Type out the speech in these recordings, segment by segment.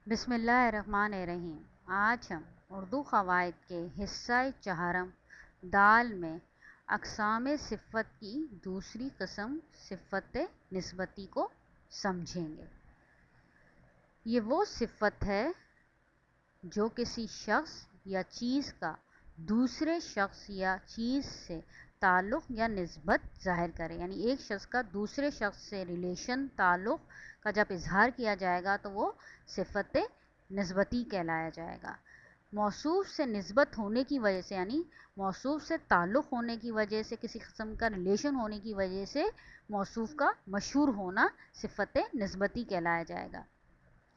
بسم اللہ الرحمن الرحیم۔ آج ہم اردو قواعد کے حصہ چہارم دال میں اقسام صفت کی دوسری قسم صفت نسبتی کو سمجھیں گے۔ یہ وہ صفت ہے جو کسی شخص یا چیز کا دوسرے شخص یا چیز سے تعلق یا نسبت ظاہر کرے، یعنی ایک شخص کا دوسرے شخص سے ریلیشن تعلق کا جب اظہار کیا جائے گا تو وہ صفت نسبتی کہلایا جائے گا۔ موصوف سے نسبت ہونے کی وجہ سے، یعنی موصوف سے تعلق ہونے کی وجہ سے، کسی قسم کا ریلیشن ہونے کی وجہ سے موصوف کا مشہور ہونا صفت نسبتی کہلایا جائے گا۔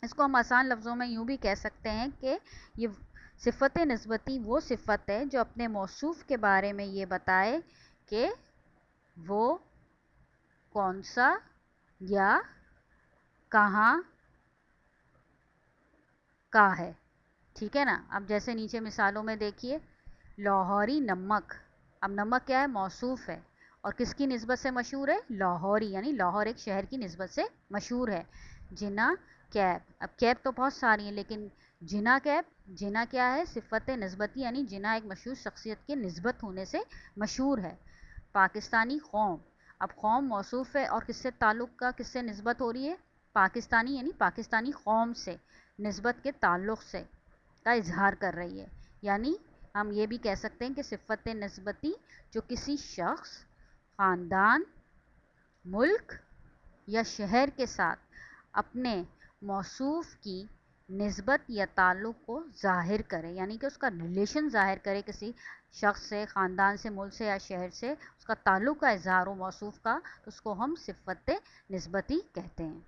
اس کو ہم آسان لفظوں میں یوں بھی کہہ سکتے ہیں کہ یہ صفت نسبتی وہ صفت ہے جو اپنے موصوف کے بارے میں یہ بتائے کہ وہ کون سا یا کہاں کا ہے۔ ٹھیک ہے نا؟ اب جیسے نیچے مثالوں میں دیکھیے، لاہوری نمک۔ اب نمک کیا ہے؟ موصوف ہے، اور کس کی نسبت سے مشہور ہے؟ لاہوری، یعنی لاہور ایک شہر کی نسبت سے مشہور ہے۔ جنا کیب، اب کیب تو بہت ساری ہیں لیکن جنا کیب، جنا کیا ہے؟ صفت نسبتی، یعنی جنا ایک مشہور شخصیت کے نسبت ہونے سے مشہور ہے۔ پاکستانی قوم، اب قوم موصوف ہے اور کس سے تعلق کا، کس سے نسبت ہو رہی ہے؟ پاکستانی، یعنی پاکستانی قوم سے نسبت کے تعلق سے کا اظہار کر رہی ہے۔ یعنی ہم یہ بھی کہہ سکتے ہیں کہ صفت نسبتی جو کسی شخص، خاندان، ملک یا شہر کے ساتھ اپنے موصوف کی نسبت یا تعلق کو ظاہر کرے، یعنی کہ اس کا ریلیشن ظاہر کرے کسی شخص سے، خاندان سے، ملک سے یا شہر سے، اس کا تعلق کا اظہار ہو موصوف کا، تو اس کو ہم صفت نسبتی کہتے ہیں۔